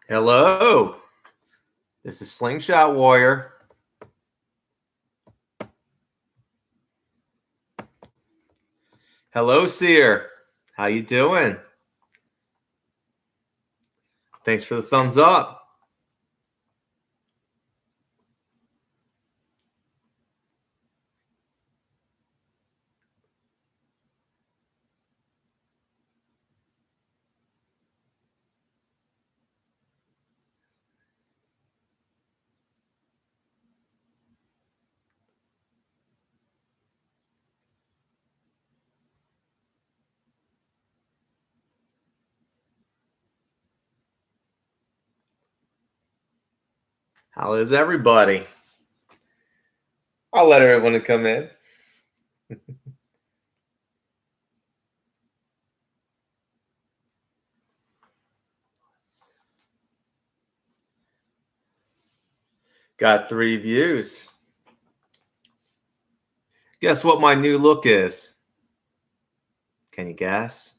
Hello, this is Slingshot Warrior. Hello, Seer. How you doing? Thanks for the thumbs up. How is everybody? I'll let everyone come in. Got 3 views. Guess what my new look is? Can you guess?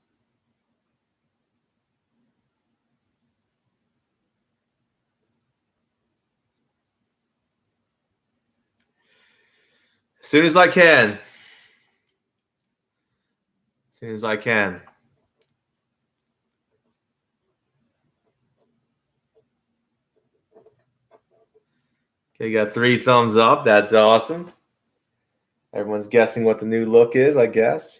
As soon as I can. As soon as I can. Okay, you got 3 thumbs up. That's awesome. Everyone's guessing what the new look is, I guess.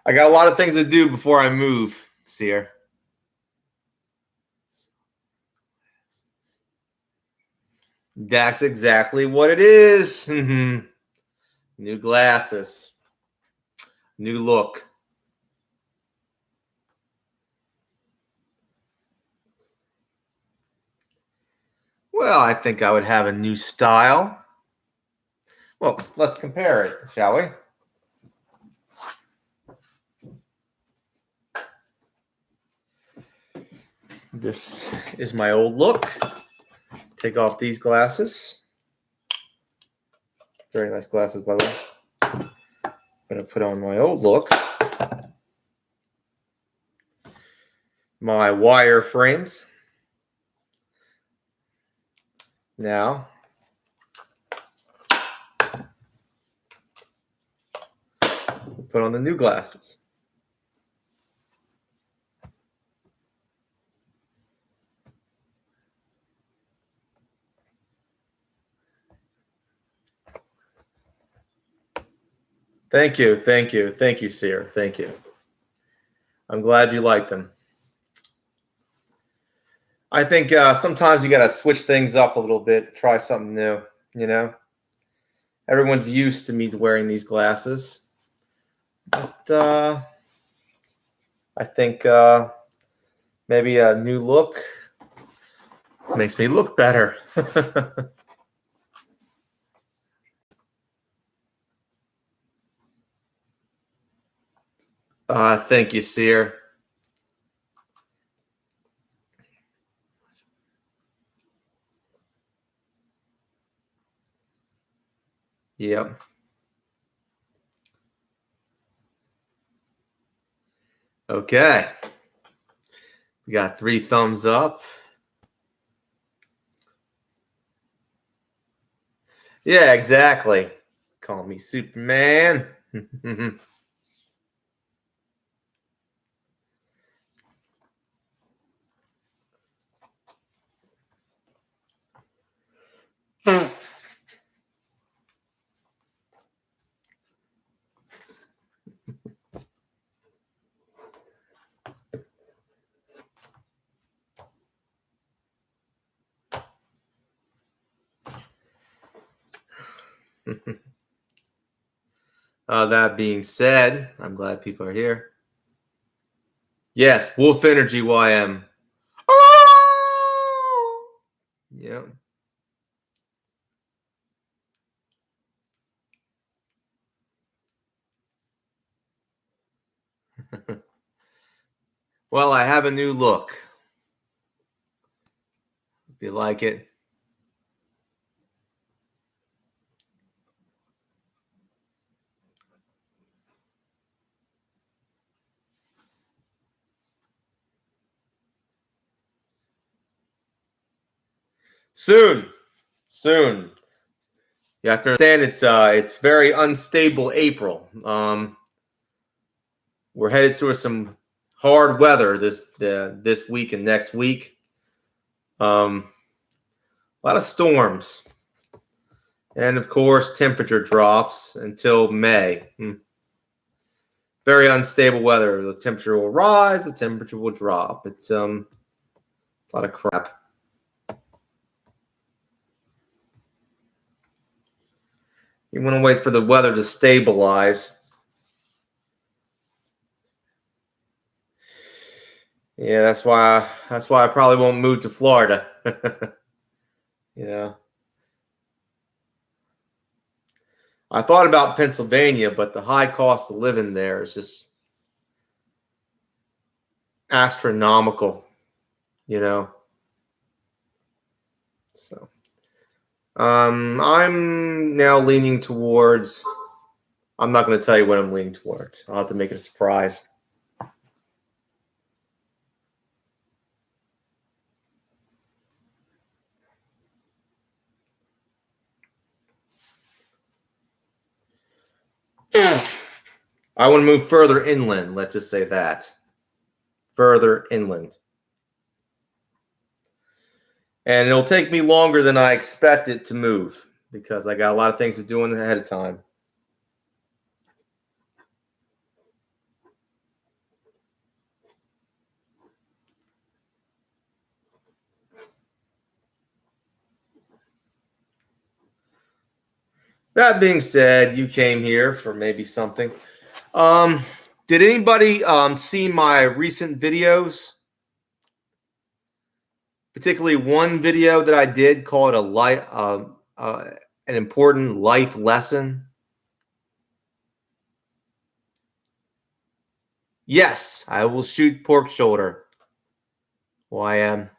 I got a lot of things to do before I move, Seer. That's exactly what it is. New glasses. New look. Well, I think I would have a new style. Well, let's compare it, shall we? This is my old look. Take off these glasses. Very nice glasses, by the way. I'm going to put on my old look. My wire frames. Now, put on the new glasses. Thank you, Seer. Thank you. I'm glad you like them. I think sometimes you got to switch things up a little bit, try something new, you know? Everyone's used to me wearing these glasses. But I think maybe a new look makes me look better. Thank you, Seer. Yep. Okay. We got 3 thumbs up. Yeah, exactly. Call me Superman. That being said, I'm glad people are here. Yes, Wolf Energy YM. Yep. Well, I have a new look. If you like it. Soon. You have to understand it's very unstable April. We're headed towards some hard weather this week and next week. A lot of storms. And of course, temperature drops until May. Very unstable weather. The temperature will rise, the temperature will drop. It's a lot of crap. You want to wait for the weather to stabilize. Yeah, that's why I probably won't move to Florida. Yeah. I thought about Pennsylvania, but the high cost of living there is just astronomical, So, I'm now leaning towards. I'm not going to tell you what I'm leaning towards. I'll have to make it a surprise. I want to move further inland. Let's just say that. Further inland. And it'll take me longer than I expected to move because I got a lot of things to do ahead of time. That being said, you came here for maybe something. Did anybody see my recent videos? Particularly one video that I did called an important life lesson. Yes, I will shoot pork shoulder. Well, I am.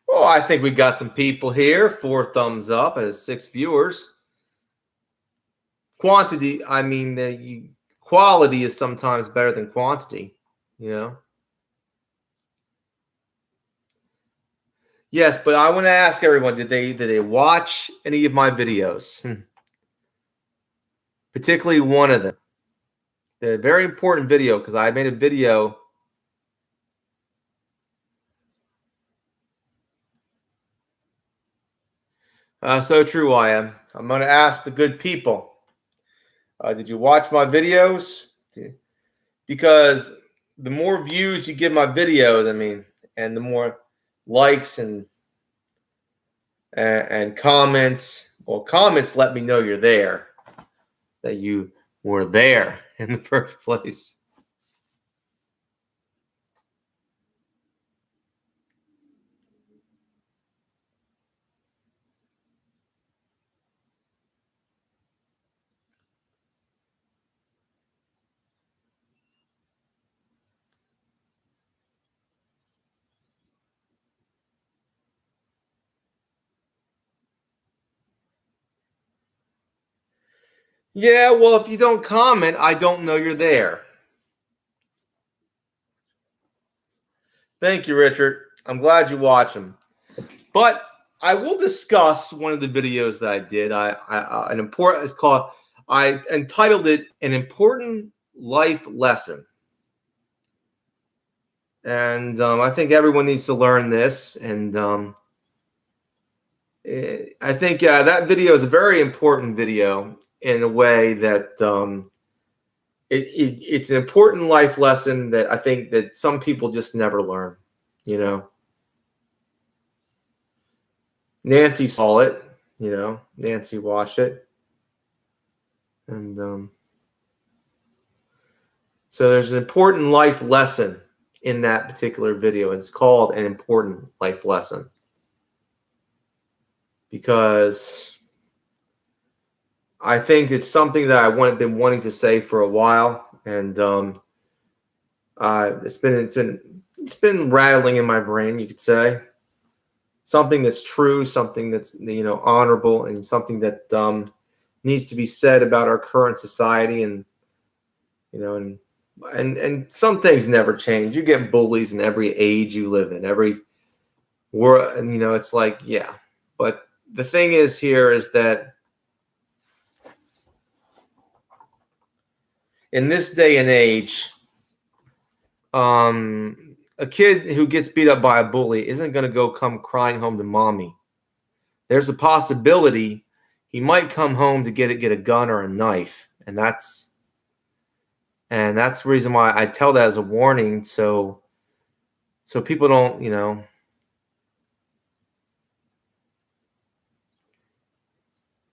Well, I think we got some people here. 4 thumbs up as 6 viewers. Quantity, I mean, quality is sometimes better than quantity, Yes, but I want to ask everyone: did they watch any of my videos? Particularly one of them. A very important video because I made a video. So true, I am. I'm going to ask the good people. Did you watch my videos? Because the more views you give my videos, and the more likes and comments. Well, comments let me know you're there, that you were there in the first place. Yeah, well, if you don't comment, I don't know you're there. Thank you, Richard. I'm glad you watch them. But I will discuss one of the videos that I did. I entitled it "An Important Life Lesson," and I think everyone needs to learn this. And I think that video is a very important video in a way that it's an important life lesson that I think that some people just never learn. Nancy saw it. Nancy watched it, and so there's an important life lesson in that particular video. It's called An Important Life Lesson, because I think it's something that I've been wanting to say for a while, and it's been rattling in my brain, you could say. Something that's true, something that's honorable, and something that needs to be said about our current society, and and some things never change. You get bullies in every age you live in, every world, and it's like, yeah. But the thing is here is that in this day and age, a kid who gets beat up by a bully isn't going to come crying home to mommy. There's a possibility he might come home to get a gun or a knife, and that's the reason why I tell that as a warning, so people don't,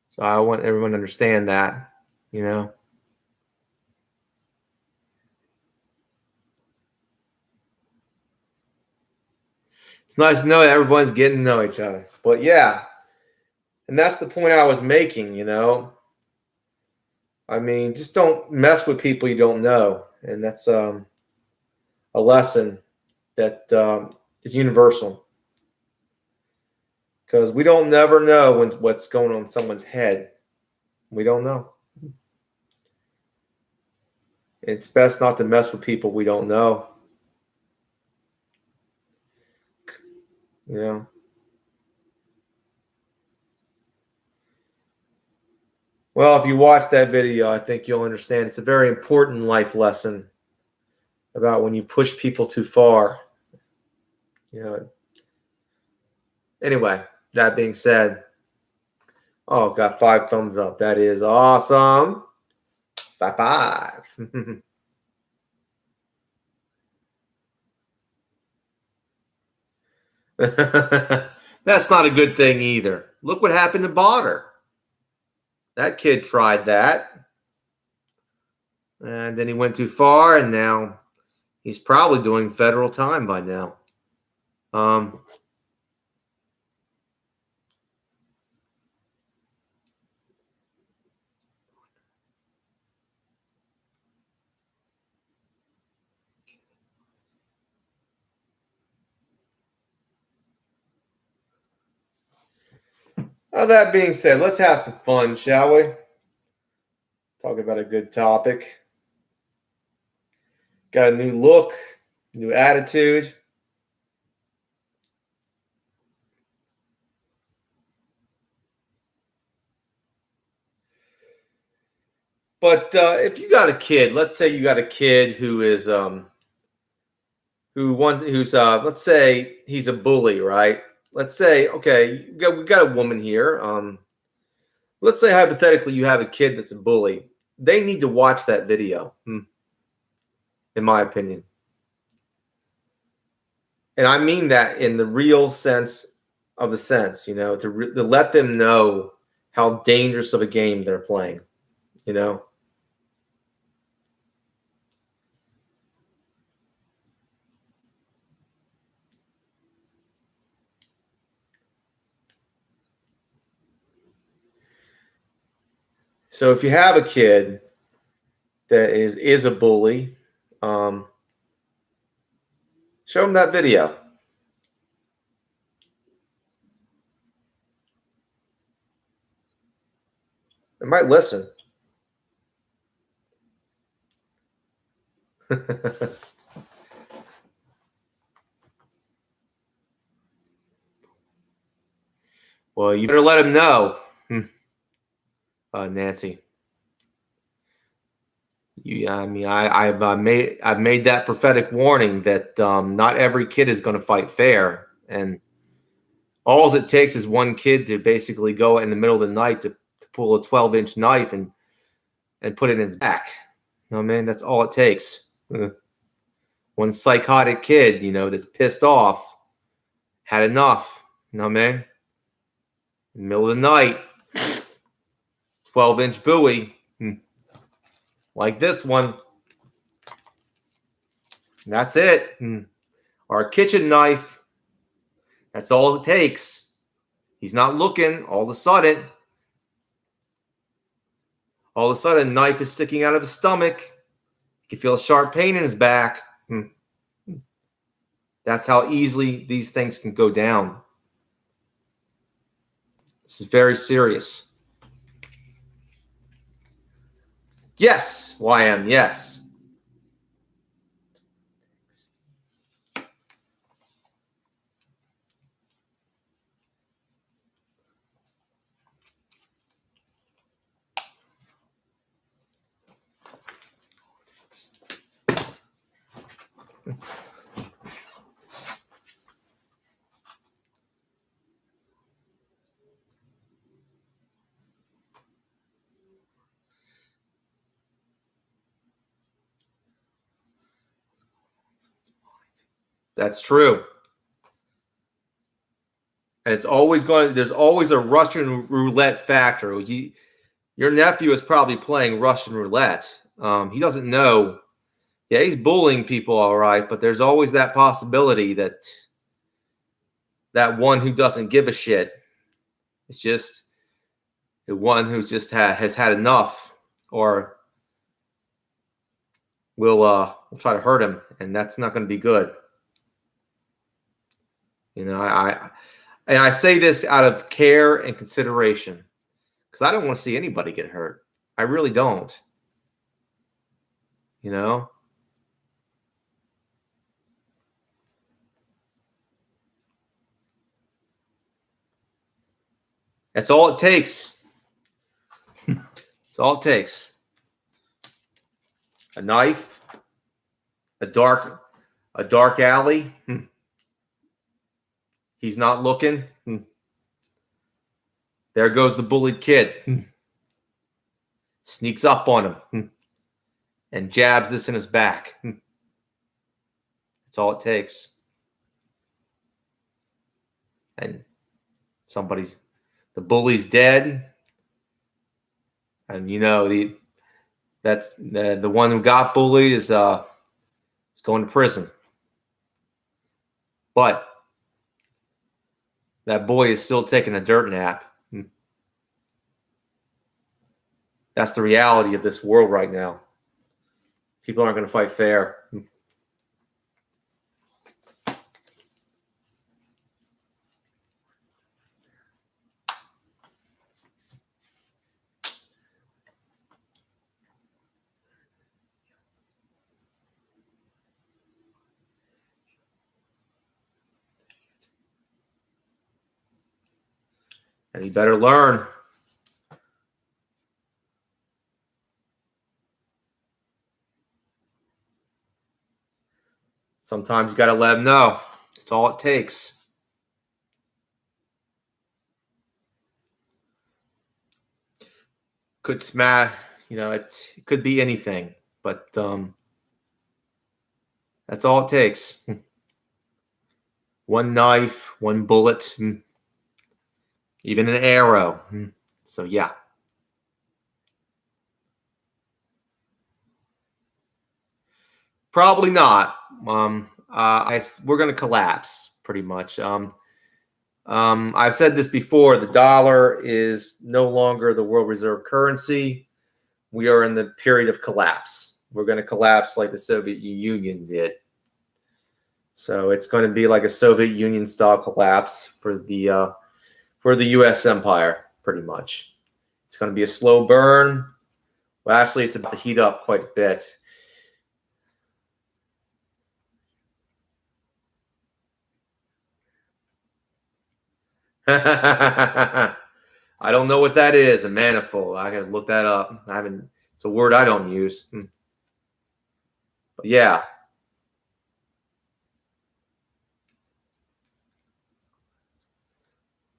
So I want everyone to understand that, It's nice to know that everyone's getting to know each other. But yeah, and that's the point I was making, I mean, just don't mess with people you don't know. And that's a lesson that is universal. Because we don't never know what's going on in someone's head. We don't know. It's best not to mess with people we don't know. Well, if you watch that video, I think you'll understand it's a very important life lesson about when you push people too far. Anyway, that being said, got 5 thumbs up. That is awesome. 5. That's not a good thing either. Look what happened to Botter. That kid tried that. And then he went too far, and now he's probably doing federal time by now. That being said, let's have some fun, shall we? Talk about a good topic. Got a new look, new attitude. But if you got a kid, let's say you got a kid who is let's say he's a bully, right? Let's say, okay, we got a woman here. Let's say hypothetically you have a kid that's a bully. They need to watch that video, in my opinion. And I mean that in the real sense of the sense, to let them know how dangerous of a game they're playing, So if you have a kid that is a bully, show them that video. They might listen. Well, you better let him know, Nancy. I've made that prophetic warning that not every kid is going to fight fair, and all it takes is one kid to basically go in the middle of the night to pull a 12-inch knife and put it in his back. Man, that's all it takes. One psychotic kid, that's pissed off, had enough. Man, in the middle of the night, 12-inch buoy, like this one. That's it. Or a kitchen knife. That's all it takes. He's not looking. All of a sudden, knife is sticking out of his stomach. You can feel a sharp pain in his back. That's how easily these things can go down. This is very serious. Yes, YM, yes. That's true. And it's always there's always a Russian roulette factor. Your nephew is probably playing Russian roulette. He doesn't know. Yeah, he's bullying people, all right, but there's always that possibility that one who doesn't give a shit, it's just the one who's just has had enough, or will try to hurt him, and that's not going to be good. I say this out of care and consideration, because I don't want to see anybody get hurt. I really don't. That's all it takes. That's all it takes. A knife, a dark alley. He's not looking. There goes the bullied kid. Sneaks up on him and jabs this in his back. That's all it takes. And the bully's dead. And that's the one who got bullied is going to prison. But that boy is still taking a dirt nap. That's the reality of this world right now. People aren't going to fight fair. And you better learn. Sometimes you got to let them know. It's all it takes. Could smash, it could be anything, but that's all it takes. One knife, one bullet, even an arrow. So yeah. Probably not. We're going to collapse pretty much. I've said this before. The dollar is no longer the world reserve currency. We are in the period of collapse. We're going to collapse like the Soviet Union did. So it's going to be like a Soviet Union style collapse for the U.S. empire, pretty much. It's going to be a slow burn. Well, actually, it's about to heat up quite a bit. I don't know what that is, a manifold. I gotta look that up. It's a word I don't use. But yeah.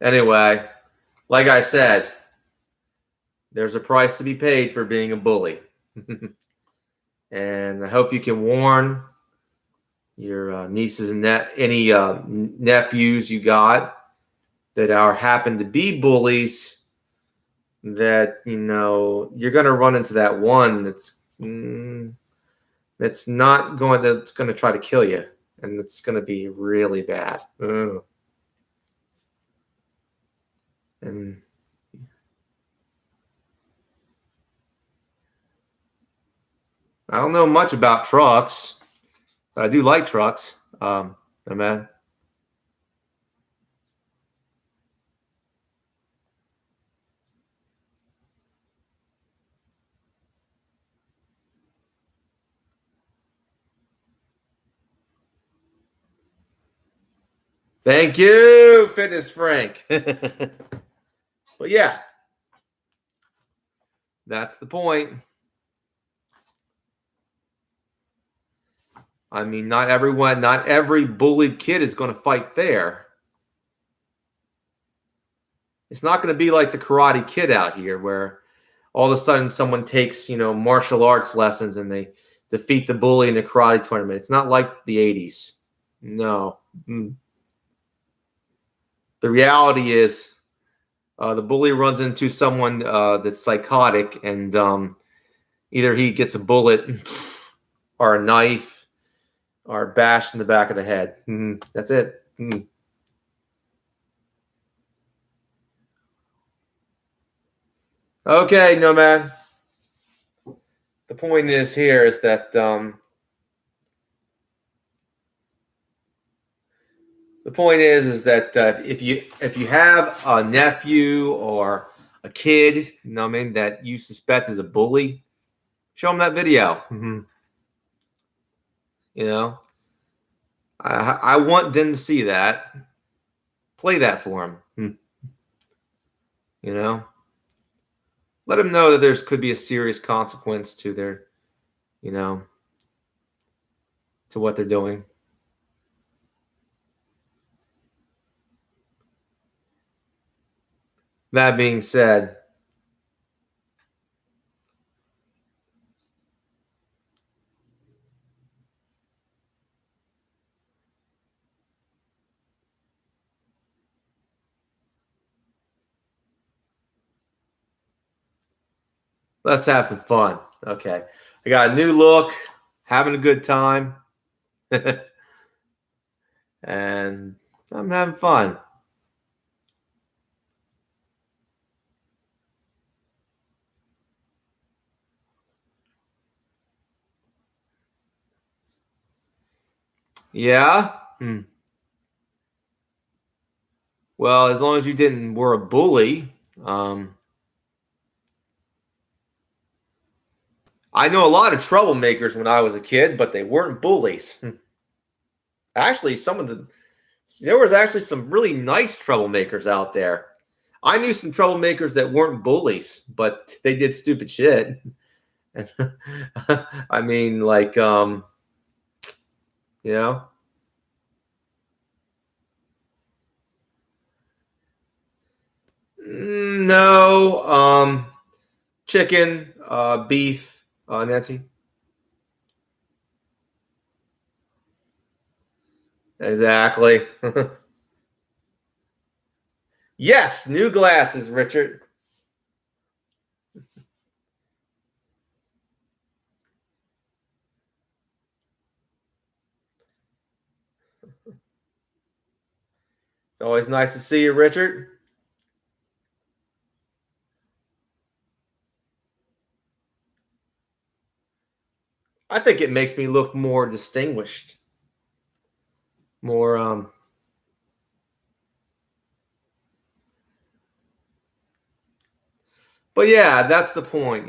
Anyway, like I said, there's a price to be paid for being a bully. And I hope you can warn your nieces and any nephews you got that happen to be bullies, that you're going to run into that one that's that's not going to, it's going to try to kill you, and it's going to be really bad. Ugh. And I don't know much about trucks, but I do like trucks. Man. Thank you, Fitness Frank. But yeah, that's the point. I mean, not everyone, not every bullied kid is going to fight fair. It's not going to be like the Karate Kid out here, where all of a sudden someone takes, martial arts lessons and they defeat the bully in a karate tournament. It's not like the 80s. No. The reality is the bully runs into someone that's psychotic, and either he gets a bullet or a knife or bashed in the back of the head. That's it. Okay, Nomad. The point is here is that if you have a nephew or a kid, that you suspect is a bully, show them that video. I want them to see that. Play that for them. Let them know that there could be a serious consequence to their, to what they're doing. That being said, let's have some fun. Okay. I got a new look, having a good time, and I'm having fun. Yeah. Well, as long as you were a bully. I know a lot of troublemakers when I was a kid, but they weren't bullies. Actually, there was actually some really nice troublemakers out there. I knew some troublemakers that weren't bullies, but they did stupid shit. I mean, like, you know, no, chicken, beef, Nancy. Exactly. Yes, new glasses, Richard. It's always nice to see you, Richard. I think it makes me look more distinguished, more but yeah, that's the point.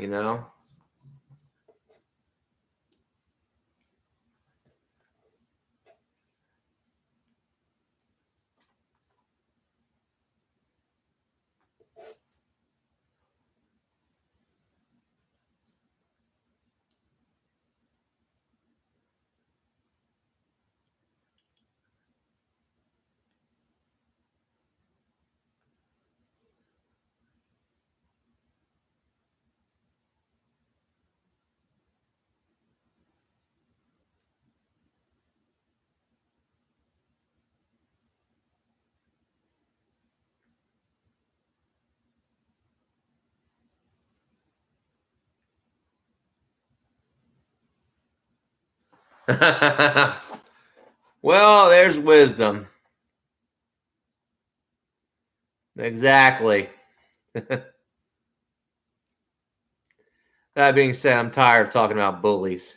Well, there's wisdom. Exactly. That being said, I'm tired of talking about bullies.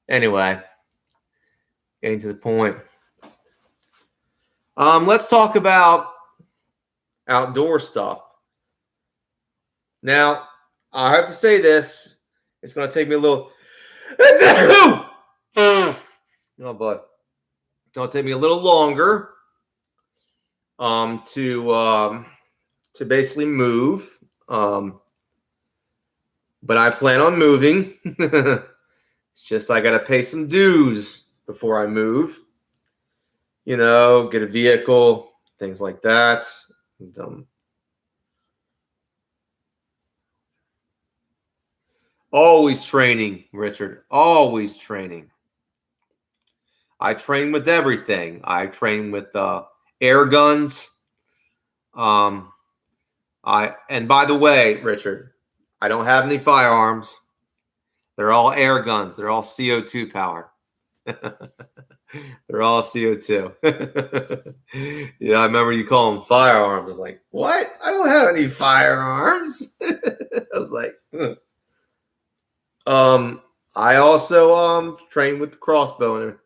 Anyway, getting to the point. Let's talk about outdoor stuff. Now, I have to say this. It's going to take me a little. Oh, but it's going to take me a little longer to basically move. But I plan on moving. It's just I got to pay some dues before I move. You know, get a vehicle, things like that. And, always training, Richard. Always training. I train with everything. I train with air guns. And by the way, Richard, I don't have any firearms. They're all air guns. They're all CO2 powered. They're all CO2. Yeah, I remember you call them firearms. I was like, what? I don't have any firearms. I was like, I also train with the crossbow.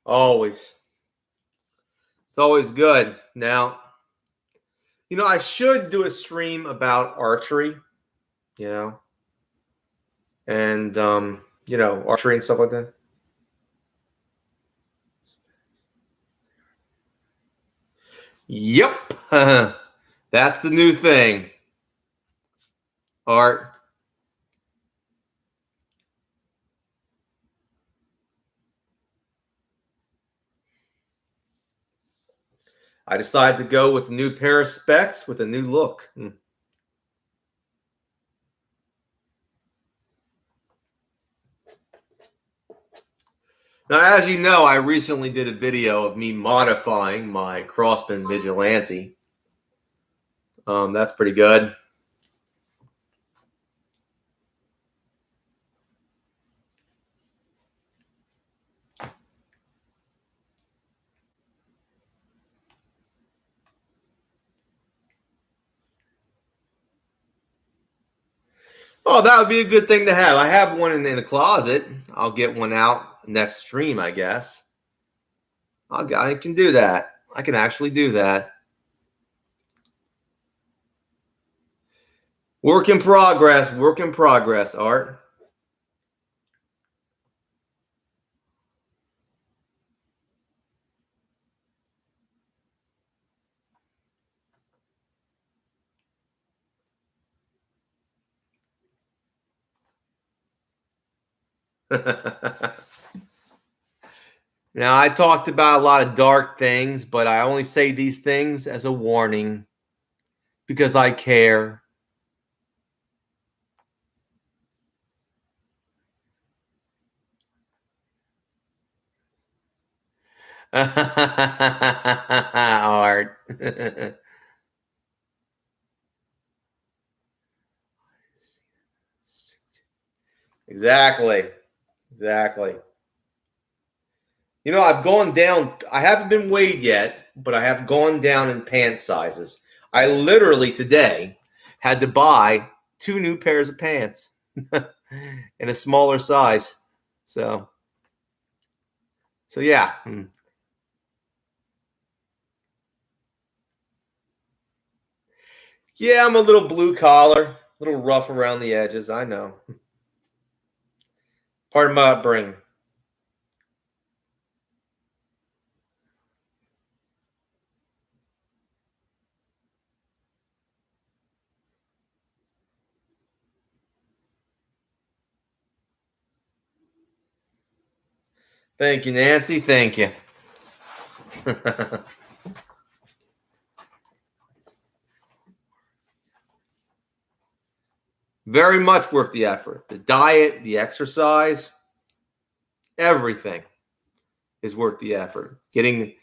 Always. It's always good. Now, I should do a stream about archery, you know, and archery and stuff like that. Yep. That's the new thing. Art. I decided to go with a new pair of specs with a new look. Now, as you know, I recently did a video of me modifying my Crossman Vigilante. That's pretty good. Oh, that would be a good thing to have. I have one in the closet. I'll get one out next stream, I guess. I can do that. I can actually do that. Work in progress. Work in progress, Art. Now, I talked about a lot of dark things, but I only say these things as a warning because I care. Art. Exactly. Exactly. I've gone down. I haven't been weighed yet, but I have gone down in pant sizes. I literally today had to buy 2 new pairs of pants in a smaller size. So yeah. Yeah, I'm a little blue collar, a little rough around the edges. I know. Pardon my upbringing. Thank you, Nancy. Thank you. Very much worth the effort. The diet, the exercise, everything is worth the effort. Getting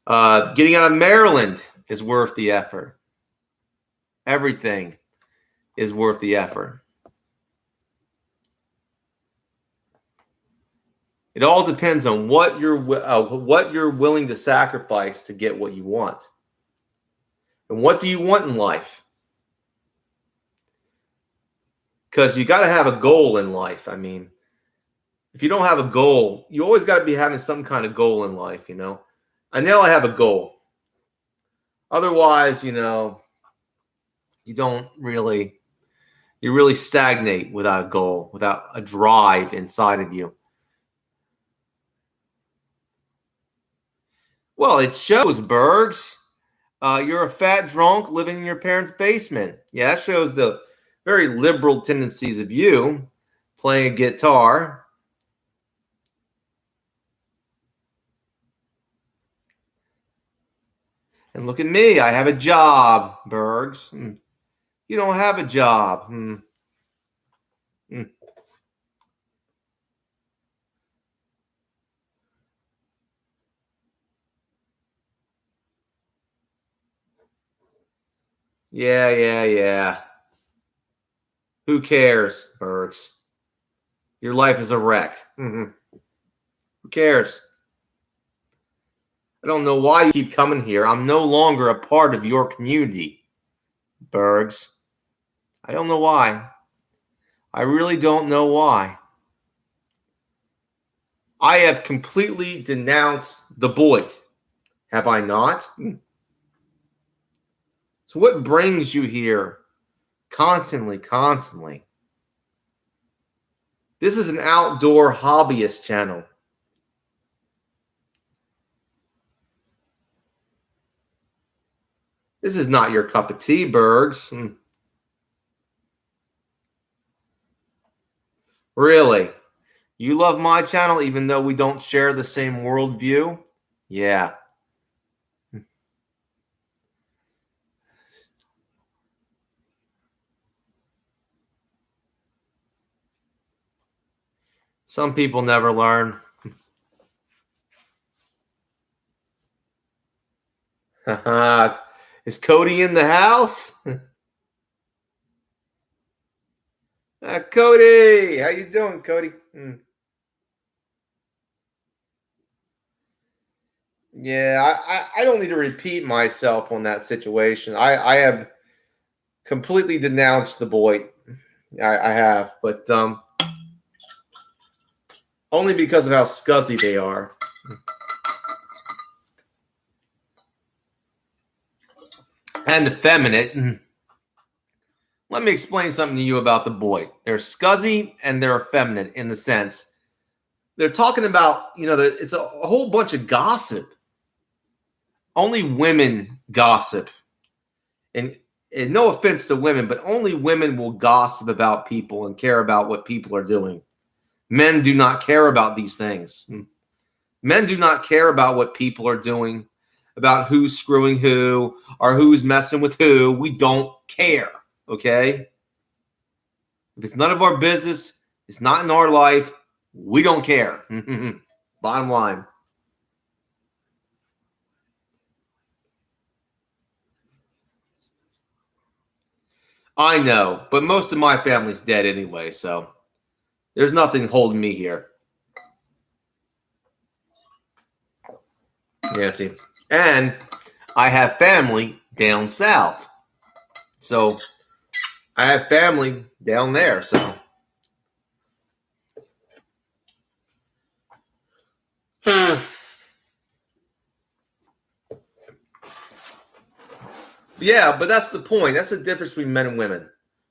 out of Maryland is worth the effort. Everything is worth the effort. It all depends on what you're willing to sacrifice to get what you want. And what do you want in life? Because you got to have a goal in life. I mean, if you don't have a goal, you always got to be having some kind of goal in life, you know. I know I have a goal. Otherwise, you know, you really stagnate without a goal, without a drive inside of you. Well, it shows, Bergs. You're a fat drunk living in your parents' basement. Yeah, that shows the very liberal tendencies of you playing a guitar. And look at me. I have a job, Bergs. You don't have a job. Yeah. Who cares, Bergs? Your life is a wreck. Who cares? I don't know why you keep coming here. I'm no longer a part of your community, Bergs. I don't know why. I really don't know why. I have completely denounced the Boyd. Have I not? So what brings you here constantly? This is an outdoor hobbyist channel. This is not your cup of tea, Bergs. Really? You love my channel even though we don't share the same worldview? Yeah. Some people never learn. Is Cody in the house? Cody, how you doing, Cody? Yeah, I don't need to repeat myself on that situation. I have completely denounced the boy. I have, but only because of how scuzzy they are. And effeminate. Let me explain something to you about the boy. They're scuzzy and they're effeminate in the sense they're talking about, you know, it's a whole bunch of gossip. Only women gossip. And no offense to women, but only women will gossip about people and care about what people are doing. Men do not care about these things. Men do not care about what people are doing, about who's screwing who or who's messing with who. We don't care, okay? If it's none of our business, it's not in our life, we don't care. Bottom line. I know, but most of my family's dead anyway, so there's nothing holding me here. Nancy. And I have family down south. So I have family down there, so. Yeah, but that's the point. That's the difference between men and women.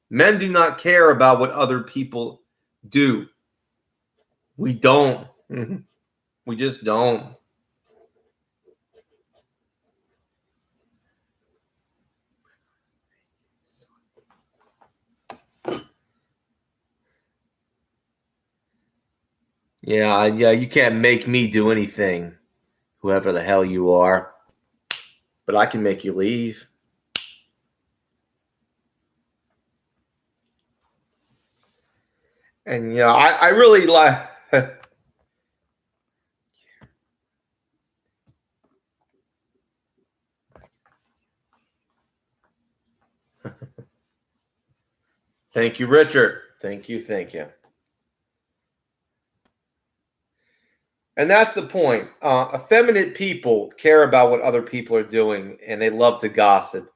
Men do not care about what other people do. We don't. We just don't. Yeah, you can't make me do anything, whoever the hell you are. But I can make you leave. And I really like. Thank you, Richard. Thank you, thank you. And that's the point. Effeminate people care about what other people are doing, and they love to gossip.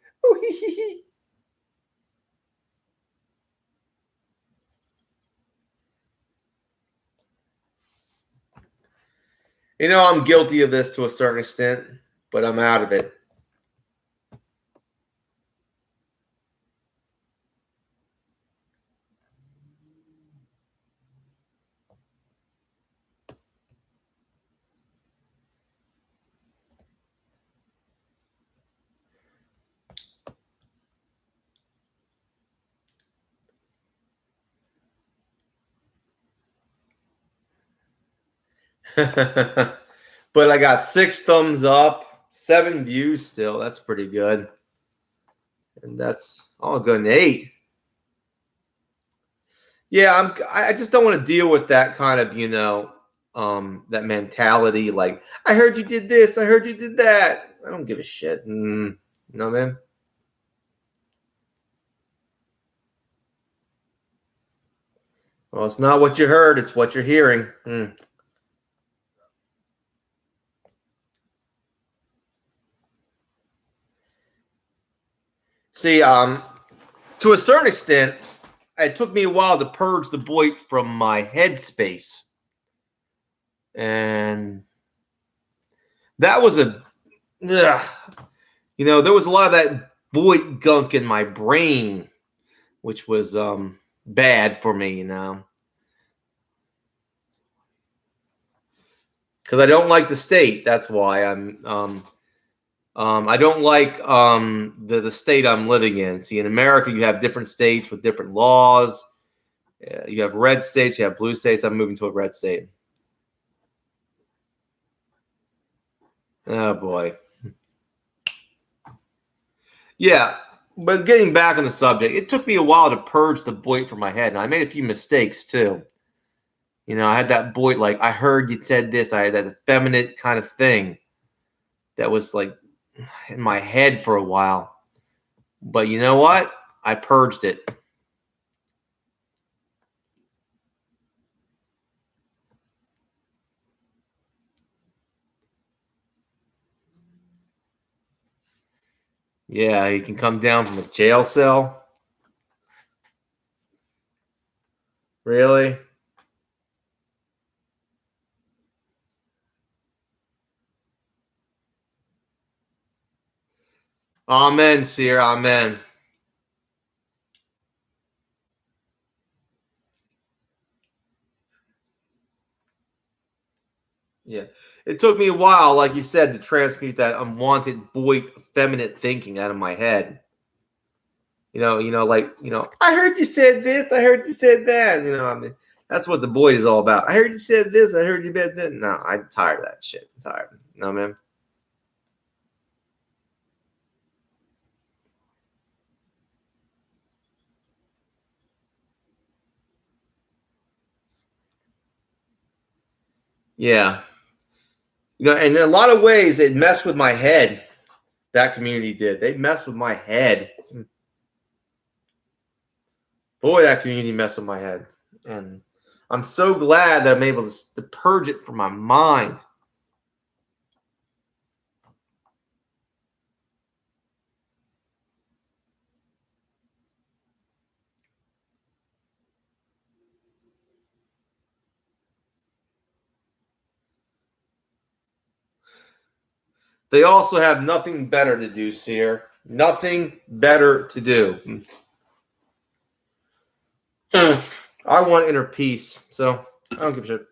I'm guilty of this to a certain extent, but I'm out of it. But I got 6 thumbs up, 7 views still. That's pretty good. And that's all good. And 8. Yeah, I just don't want to deal with that kind of, that mentality. Like, I heard you did this. I heard you did that. I don't give a shit. No, man. Well, it's not what you heard. It's what you're hearing. See, to a certain extent, it took me a while to purge the Boyd from my headspace. And that was there was a lot of that Boyd gunk in my brain, which was bad for me, because I don't like the state. That's why I don't like the state I'm living in. See, in America, you have different states with different laws. You have red states, you have blue states. I'm moving to a red state. Oh boy. Yeah, but getting back on the subject, it took me a while to purge the Boyd from my head, and I made a few mistakes too. I had that Boyd, like, I heard you said this. I had that effeminate kind of thing that was like in my head for a while. But you know what? I purged it. Yeah, you can come down from a jail cell. Really? Amen, Seer. Amen. Yeah. It took me a while, like you said, to transmute that unwanted Boyd effeminate thinking out of my head. I heard you said this, I heard you said that. That's what the Boyd is all about. I heard you said this, I heard you said that. No, I'm tired of that shit. I'm tired. No, man. Yeah. And in a lot of ways, it messed with my head. That community did. They messed with my head. Boy, that community messed with my head. And I'm so glad that I'm able to purge it from my mind. They also have nothing better to do, Seer. Nothing better to do. I want inner peace. So I don't give a shit.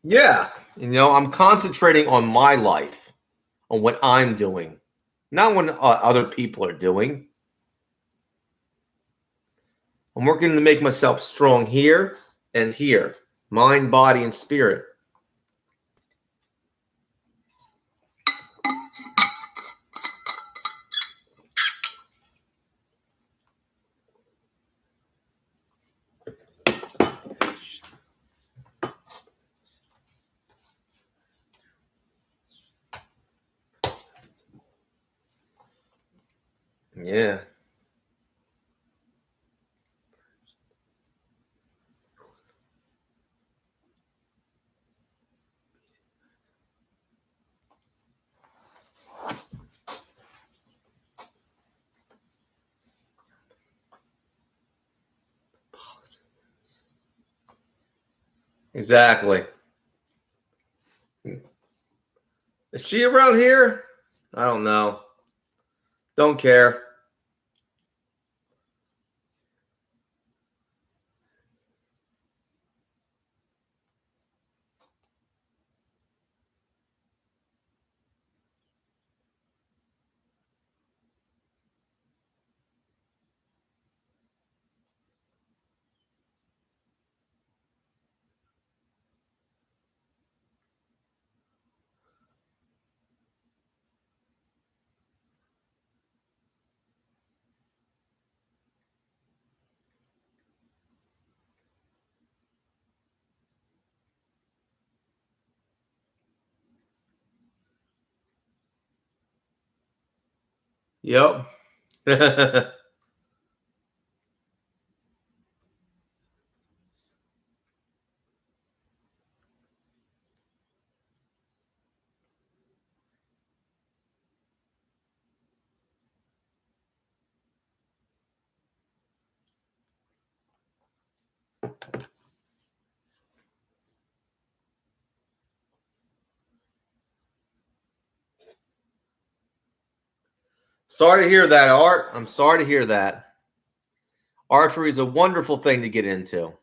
Yeah, I'm concentrating on my life, on what I'm doing, not what other people are doing. I'm working to make myself strong here and here, mind, body, and spirit. Yeah. Exactly. Is she around here? I don't know. Don't care. Yep. Sorry to hear that, Art. I'm sorry to hear that. Archery is a wonderful thing to get into.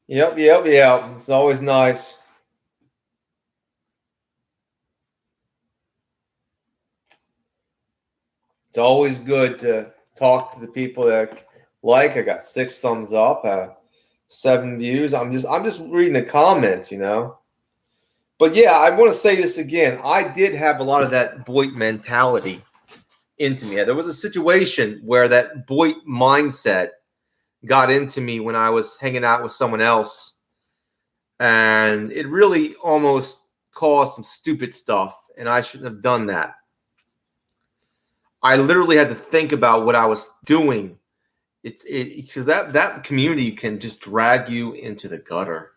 Yep, yep, yep. It's always nice. It's always good to talk to the people that like. I got 6 thumbs up, 7 views. I'm just reading the comments. But yeah, I want to say this again. I did have a lot of that Boyd mentality into me. There was a situation where that Boyd mindset got into me when I was hanging out with someone else, and it really almost caused some stupid stuff, and I shouldn't have done that. I literally had to think about what I was doing. It's so that community can just drag you into the gutter,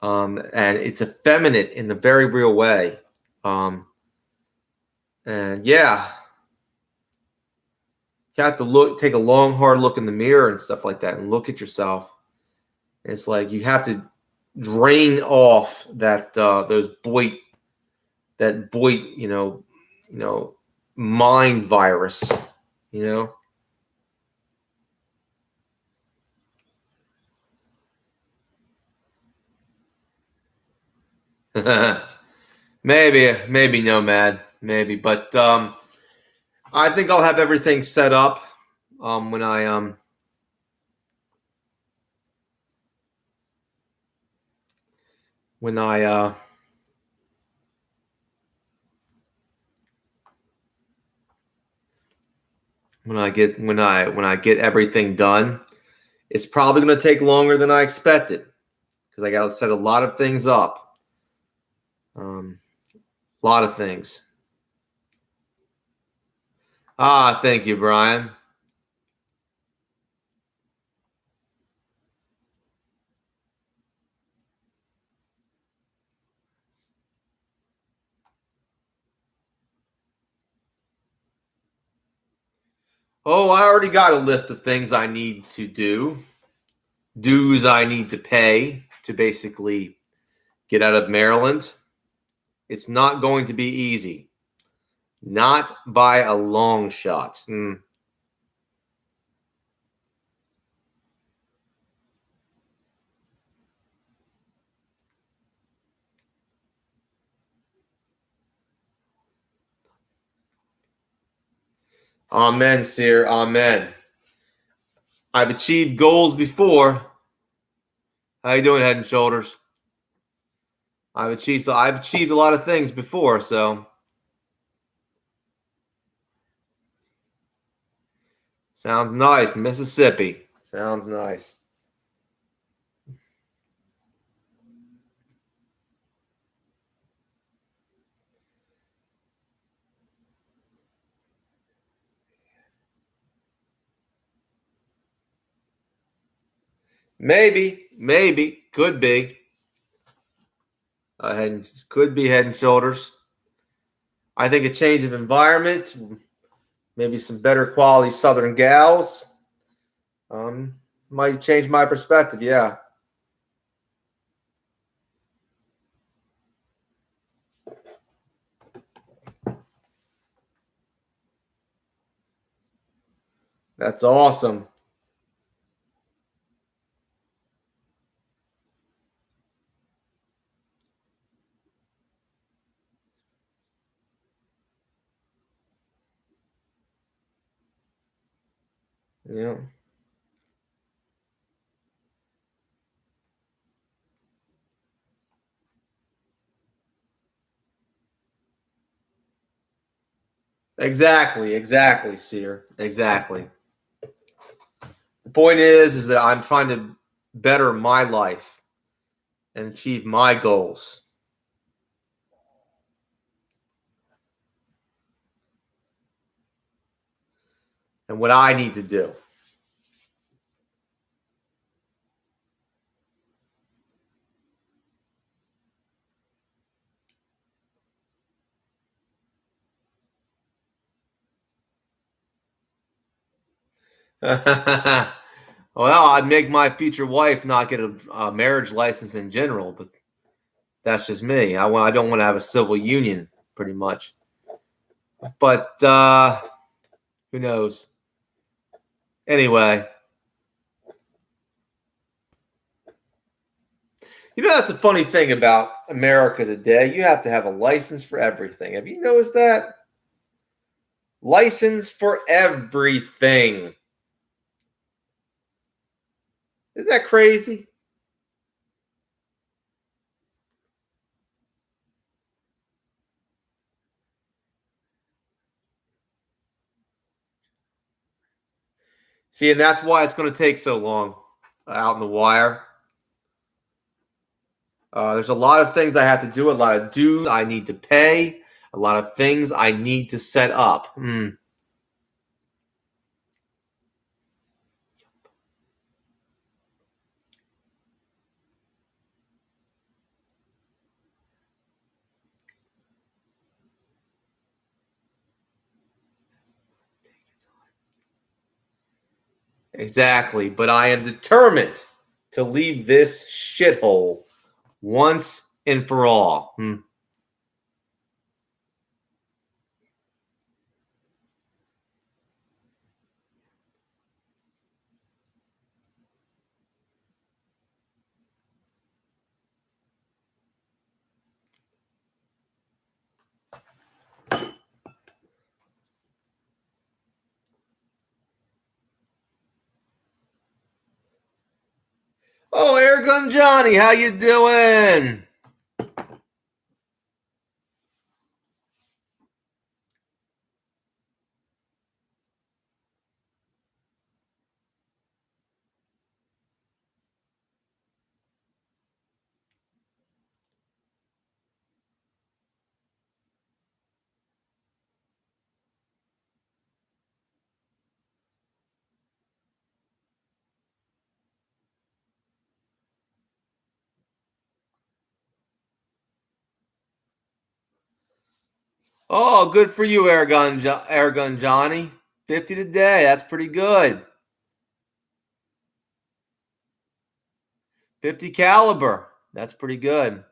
and it's effeminate in a very real way. And yeah, you have to take a long, hard look in the mirror and stuff like that, and look at yourself. It's like you have to drain off that Boyd, mind virus, you know. maybe Nomad, maybe, but I think I'll have everything set up when I when I get everything done, it's probably going to take longer than I expected because I got to set a lot of things up. A lot of things. Thank you, Brian. Oh, I already got a list of things I need to do, dues I need to pay to basically get out of Maryland. It's not going to be easy. Not by a long shot. Amen, Seer. Amen. I've achieved goals before. How you doing, Head and Shoulders? I've achieved a lot of things before, so sounds nice. Mississippi. Sounds nice. Maybe, could be. Could be Head and Shoulders. I think a change of environment, maybe some better quality Southern gals, might change my perspective. Yeah, that's awesome. Yeah, exactly, Seer. Exactly. The point is that I'm trying to better my life and achieve my goals. And what I need to do. Well, I'd make my future wife not get a marriage license in general, but that's just me. I don't want to have a civil union, pretty much. But who knows? Anyway, that's a funny thing about America today. You have to have a license for everything. Have you noticed that? License for everything. Isn't that crazy? See, and that's why it's going to take so long out in the wire. There's a lot of things I have to do, a lot of dues I need to pay, a lot of things I need to set up. Exactly. But I am determined to leave this shithole once and for all. Oh, Airgun Johnny, how you doing? Oh, good for you, Airgun Johnny. 50 today. That's pretty good. 50 caliber. That's pretty good.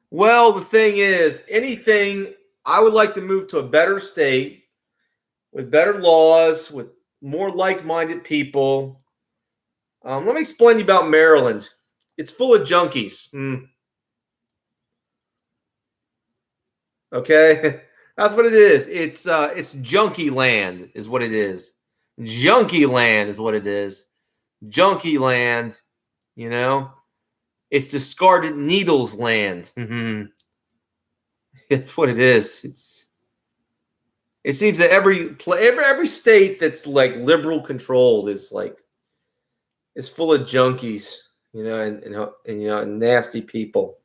Well, the thing is, I would like to move to a better state with better laws, with more like-minded people. Let me explain to you about Maryland. It's full of junkies. Okay, that's what it is. It's junkie land, is what it is. Junkie land is what it is. Junkie land. You know, it's discarded needles land. It's what it is. It seems that every state that's like liberal controlled is full of junkies, and nasty people.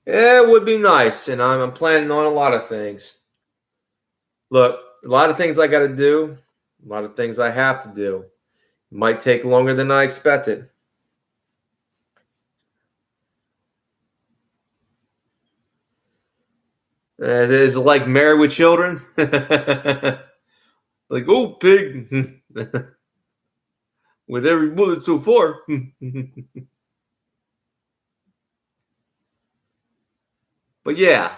Yeah, it would be nice, and I'm planning on a lot of things. Look, a lot of things I got to do, a lot of things I have to do. It might take longer than I expected. Is it like Married with Children? Like, oh, pig, with every bullet so far. But yeah.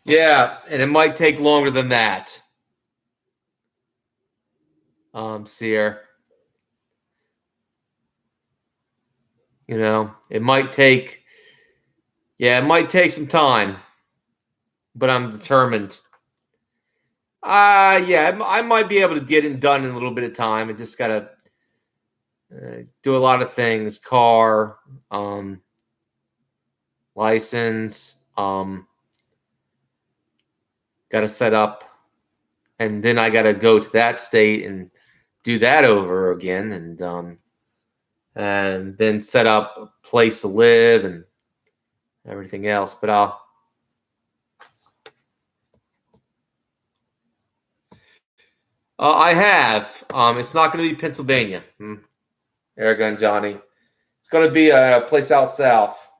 Yeah, and it might take longer than that. Seer. It might take some time, but I'm determined. Yeah, I might be able to get it done in a little bit of time. I just gotta do a lot of things: car, license, gotta set up, and then I gotta go to that state and do that over again, and then set up a place to live and everything else. But I have. It's not going to be Pennsylvania. Airgun Johnny. It's going to be a place out south.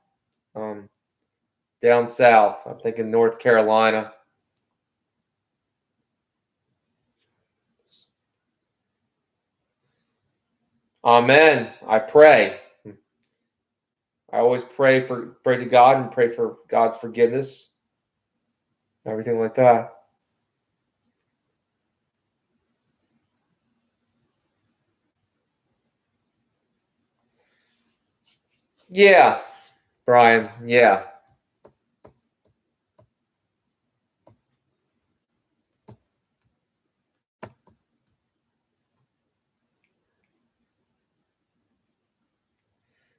Down south. I'm thinking North Carolina. Amen. I pray. I always pray to God and pray for God's forgiveness. Everything like that. Yeah, Brian. Yeah.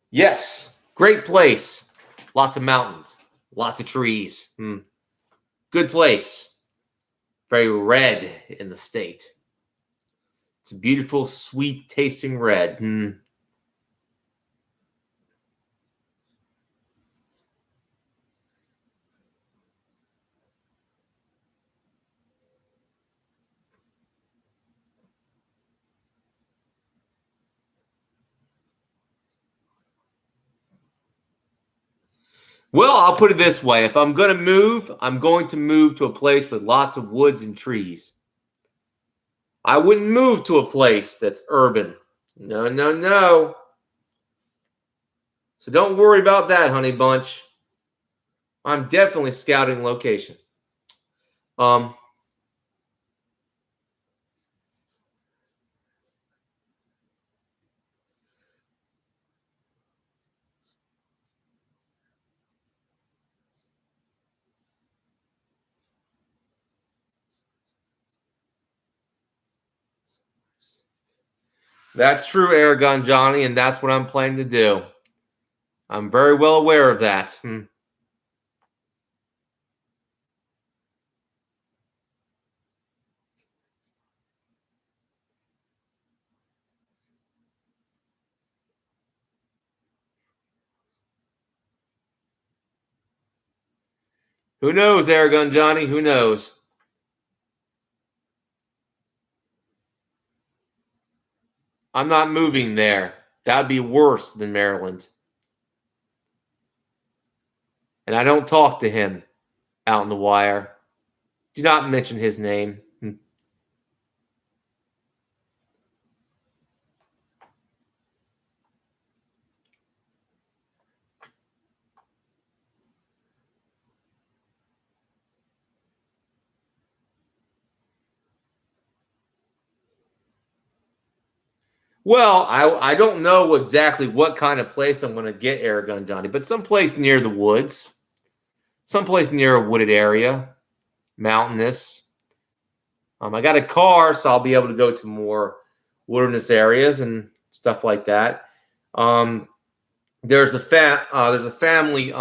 Yes. Great place. Lots of mountains. Lots of trees. Good place. Very red in the state. It's a beautiful, sweet tasting red. Well, I'll put it this way. If I'm going to move, I'm going to move to a place with lots of woods and trees. I wouldn't move to a place that's urban. No, no, no. So don't worry about that, honey bunch. I'm definitely scouting location. Um, that's true, Aragon Johnny, and that's what I'm planning to do. I'm very well aware of that. Who knows, Aragon Johnny? Who knows? I'm not moving there. That'd be worse than Maryland. And I don't talk to him out in the wire. Do not mention his name. Well, I don't know exactly what kind of place I'm going to get Aragon Johnny, but someplace near the woods, someplace near a wooded area, mountainous. I got a car, so I'll be able to go to more wilderness areas and stuff like that. Um, there's a family.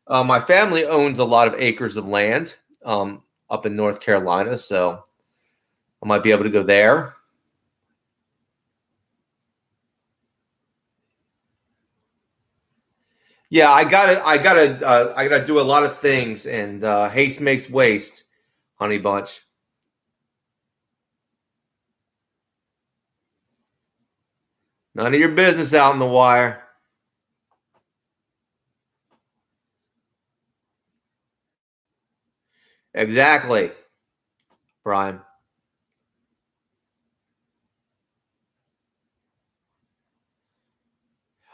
My family owns a lot of acres of land up in North Carolina, so I might be able to go there. Yeah, I gotta do a lot of things, and haste makes waste, honey bunch. None of your business out in the wire. Exactly, Brian.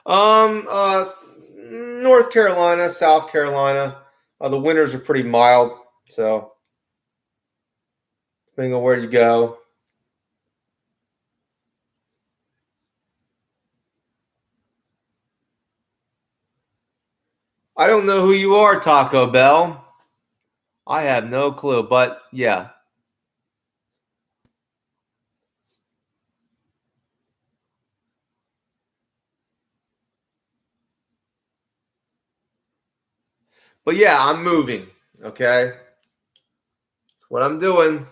Um, uh, North Carolina, South Carolina. The winters are pretty mild, so depending on where you go. I don't know who you are, Taco Bell. I have no clue, but yeah. But yeah, I'm moving. Okay, that's what I'm doing.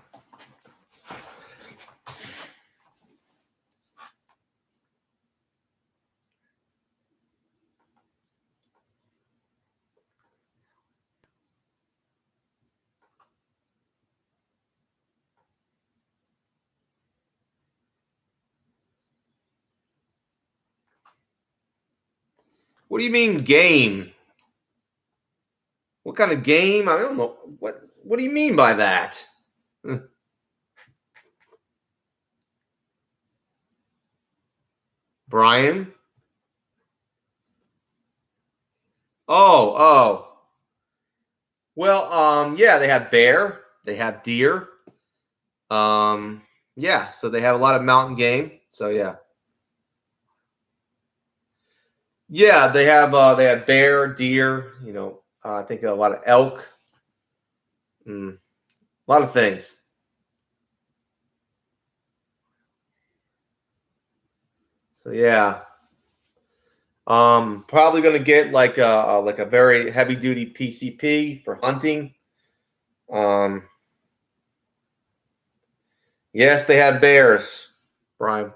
What do you mean game? What kind of game? I don't know. What do you mean by that? Brian? Oh, oh. Well, yeah, they have bear, they have deer. Um, yeah, so they have a lot of mountain game. So yeah. Yeah, they have bear, deer, I think a lot of elk, a lot of things. So yeah. Probably gonna get like a very heavy duty PCP for hunting. Um, yes, they have bears, Brian.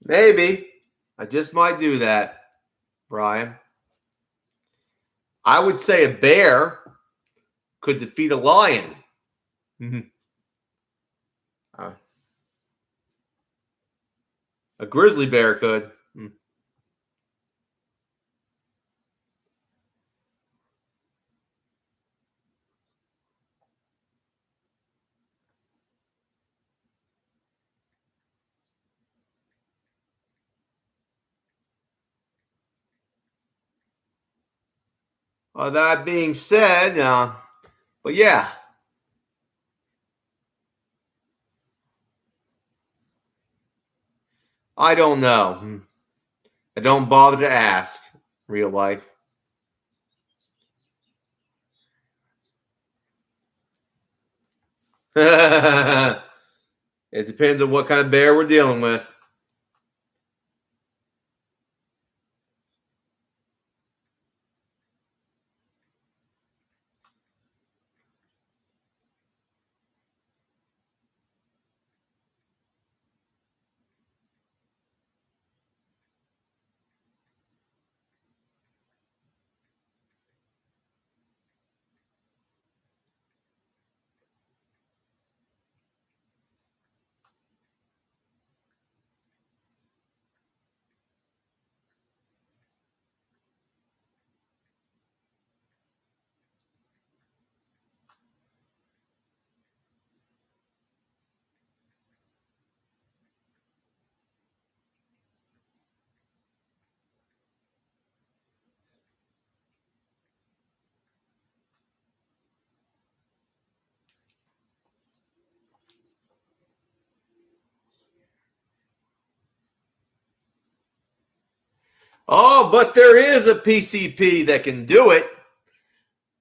Maybe. I just might do that, Brian. I would say a bear could defeat a lion. uh, a grizzly bear could. That being said, but yeah, I don't know. I don't bother to ask. Real life. It depends on what kind of bear we're dealing with. Oh, but there is a PCP that can do it.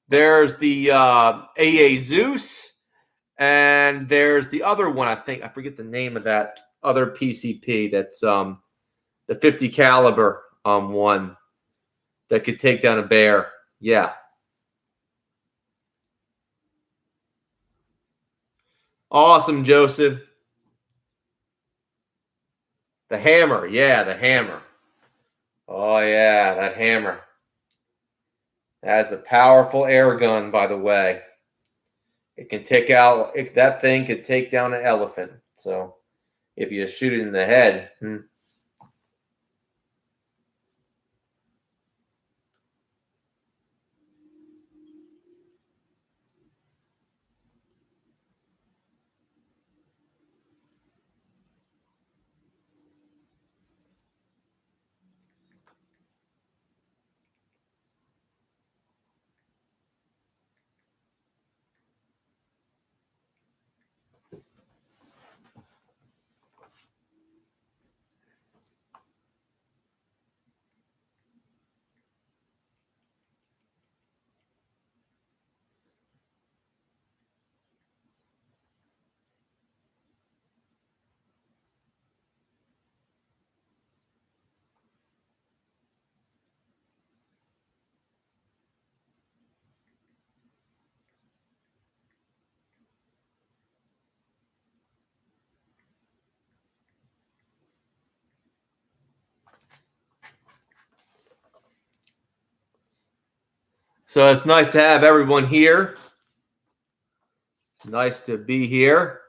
There's the AA Zeus, and there's the other one. I forget the name of that other PCP. That's the 50 caliber one that could take down a bear. Yeah. Awesome, Joseph. The hammer. Yeah, the hammer. Oh, yeah, that hammer. That's a powerful air gun, by the way. It can take out, that thing could take down an elephant. So if you shoot it in the head. So it's nice to have everyone here. Nice to be here.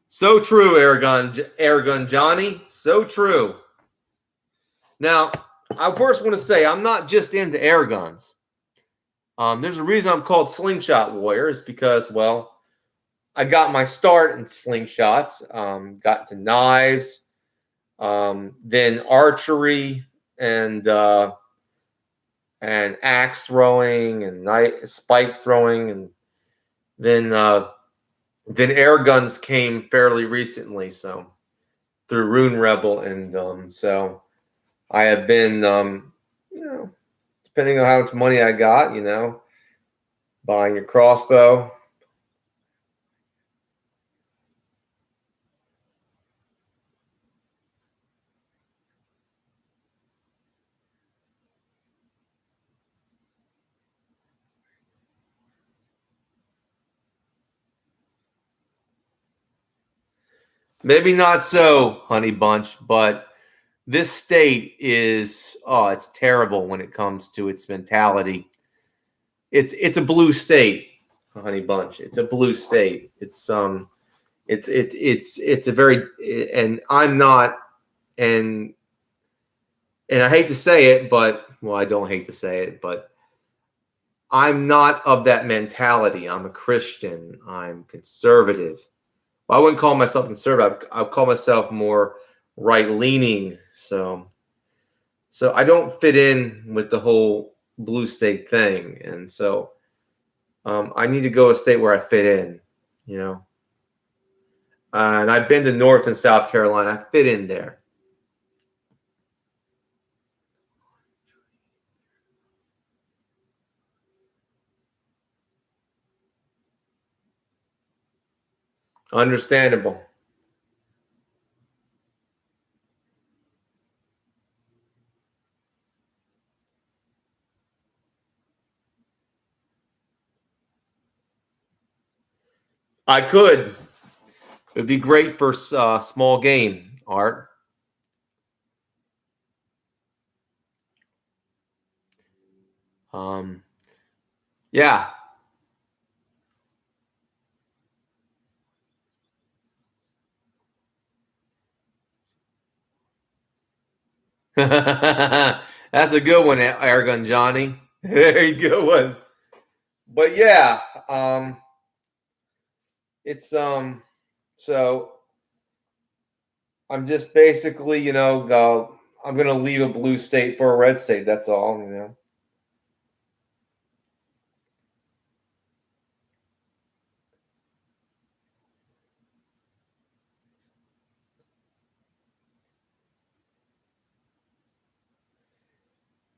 So true, Aragon Johnny. So true. Now, I first want to say I'm not just into air guns. There's a reason I'm called Slingshot Warrior. Is because, well, I got my start in slingshots. Got to knives, then archery, and axe throwing, and spike throwing, and then air guns came fairly recently. So through Rune Rebel, and so I have been, depending on how much money I got, buying a crossbow, Maybe not so, Honey Bunch, but this state is it's terrible when it comes to its mentality. It's a blue state, Honey Bunch. It's a blue state. It's a very, and I'm not, and I hate to say it, but well, I don't hate to say it, but I'm not of that mentality. I'm a Christian. I'm conservative. Well, I wouldn't call myself conservative. I would call myself more right leaning. So I don't fit in with the whole blue state thing, and so I need to go a state where I fit in. You know, and I've been to North and South Carolina. I fit in there. Understandable. I could. It'd be great for small game, Art. Um, yeah. That's a good one, Airgun Johnny. Very good one. But yeah, it's so I'm just basically, I'm gonna leave a blue state for a red state. That's all.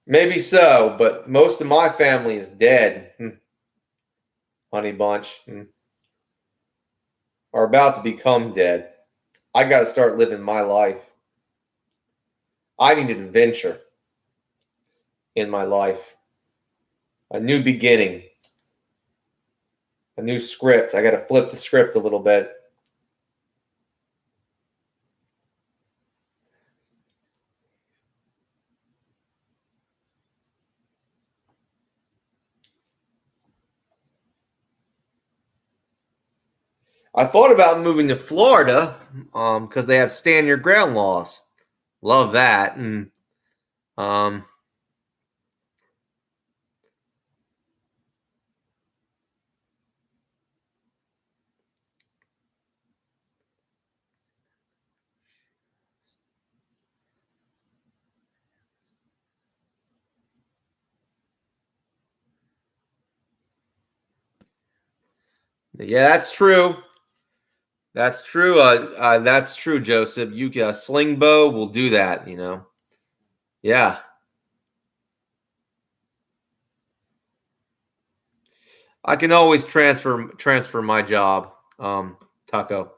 Maybe so, but most of my family is dead. Honey Bunch, are about to become dead. I got to start living my life. I need an adventure in my life, a new beginning, a new script. I got to flip the script a little bit. I thought about moving to Florida because they have stand your ground laws. Love that. And um, yeah, that's true. That's true. That's true, Joseph. You can sling bow will do that. Yeah, I can always transfer my job. Taco.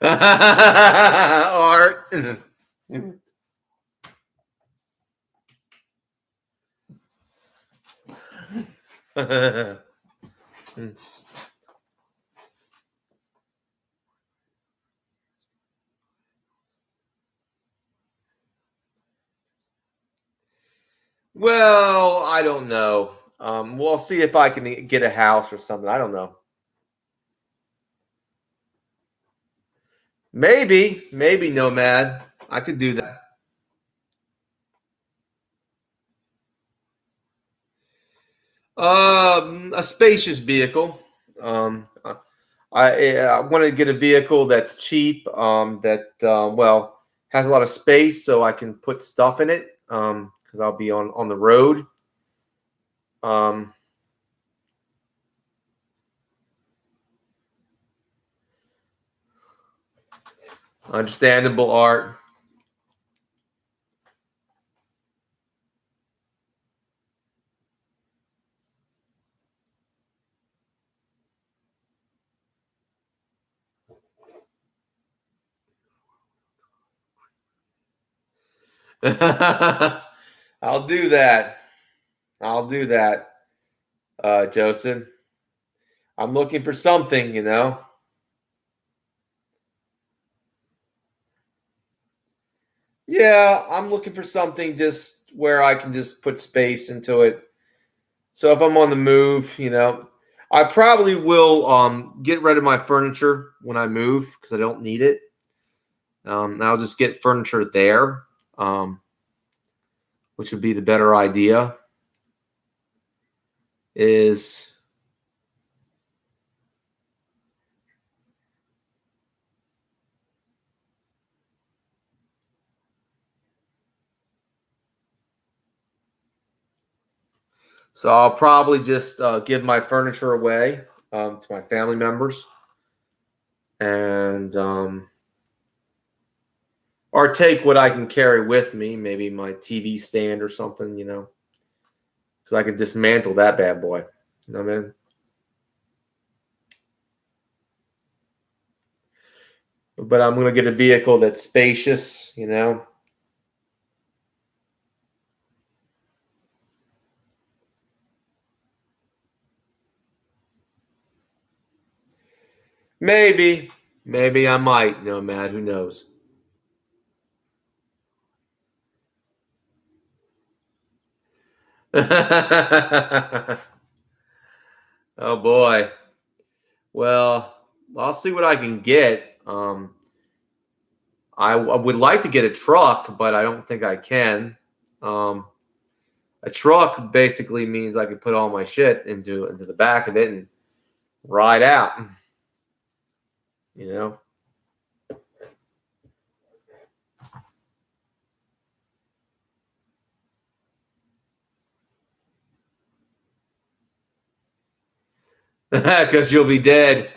Art. Well, I don't know. We'll see if I can get a house or something. I don't know. Maybe Nomad. I could do that. A spacious vehicle. I want to get a vehicle that's cheap. That has a lot of space, so I can put stuff in it. Because I'll be on the road. Um, Understandable, Art. I'll do that. I'll do that, Joseph. I'm looking for something, you know. Yeah, I'm looking for something just where I can just put space into it. So if I'm on the move, you know, I probably will get rid of my furniture when I move because I don't need it. I'll just get furniture there, um, which would be the better idea. Is so I'll probably just give my furniture away to my family members, and or take what I can carry with me, maybe my TV stand or something, you know, because I can dismantle that bad boy. You know what I mean? But I'm gonna get a vehicle that's spacious, you know. Maybe, maybe I might. No, Matt. Who knows? Oh boy. Well, I'll see what I can get. I would like to get a truck, but I don't think I can. Um, a truck basically means I can put all my shit into the back of it and ride out. You know. Because you'll be dead.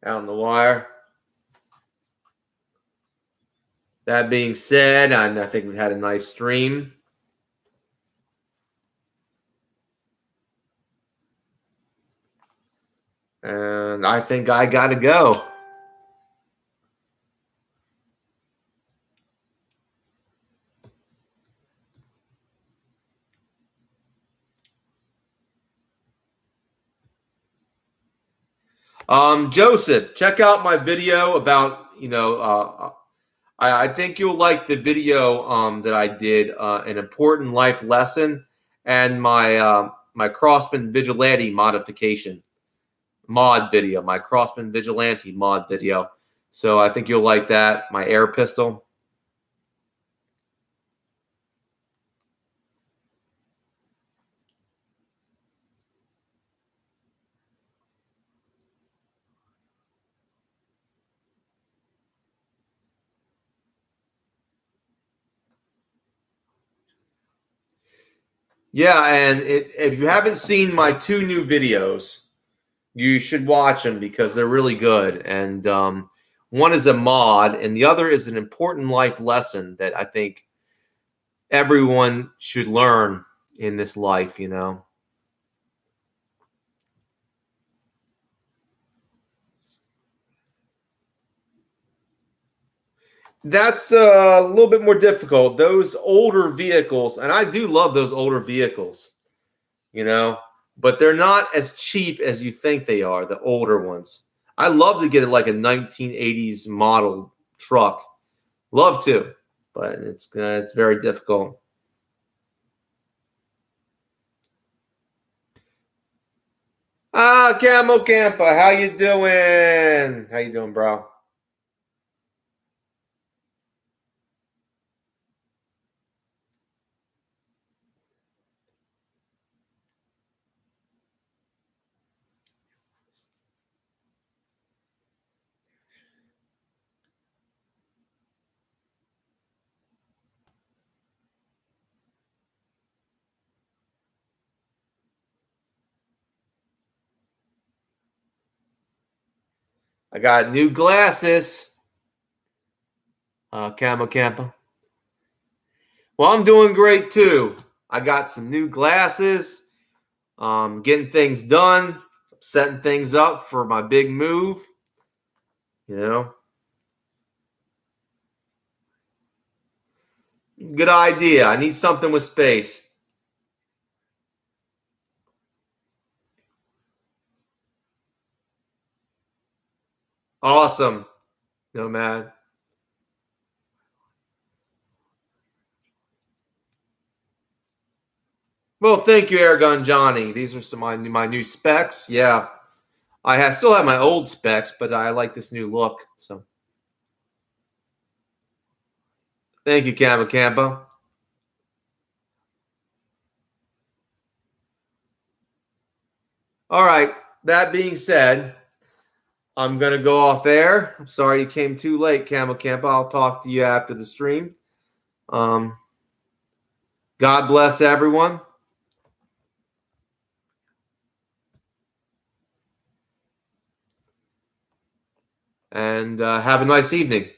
Out on the wire. That being said, I think we had a nice stream. And I think I got to go. Joseph, check out my video about, you know, I think you'll like the video that I did, an important life lesson, and my Crossman Vigilante modification mod video, my Crossman Vigilante mod video. So I think you'll like that. My air pistol. Yeah, and if you haven't seen my two new videos, you should watch them because they're really good. And one is a mod, and the other is an important life lesson that I think everyone should learn in this life. You know, that's a little bit more difficult. Those older vehicles, and I do love those older vehicles. You know, but they're not as cheap as you think they are. The older ones. I love to get like a 1980s model truck. Love to, but it's very difficult. Ah, Camo Campa, how you doing? How you doing, bro? I got new glasses. Camo Campa. Well, I'm doing great too. I got some new glasses. Getting things done, setting things up for my big move. You know, Good idea. I need something with space. Awesome, Nomad. Well, thank you, Airgun Johnny. These are some of my new specs. Yeah, still have my old specs, but I like this new look. So thank you, Campa Campa. All right. That being said, I'm gonna go off air. I'm sorry you came too late, Camel Campa. I'll talk to you after the stream. Um, God bless everyone, and have a nice evening.